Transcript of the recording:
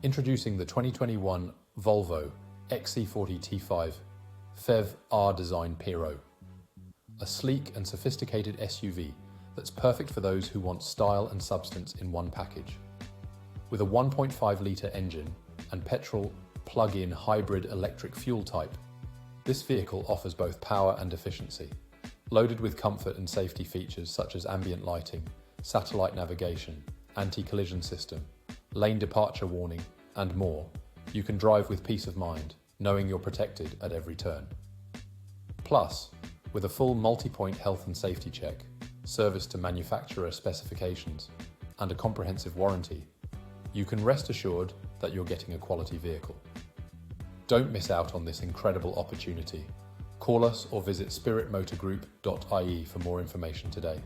Introducing the 2021 Volvo XC40 T5 Phev R-Design Piro, a sleek and sophisticated SUV that's perfect for those who want style and substance in one package. With a 1.5-litre engine and petrol plug-in hybrid electric fuel type, this vehicle offers both power and efficiency. Loaded with comfort and safety features such as ambient lighting, satellite navigation, anti-collision system, lane departure warning, and more, you can drive with peace of mind, knowing you're protected at every turn. Plus, with a full multi-point health and safety check, service to manufacturer specifications, and a comprehensive warranty, you can rest assured that you're getting a quality vehicle. Don't miss out on this incredible opportunity. Call us or visit spiritmotorgroup.ie for more information today.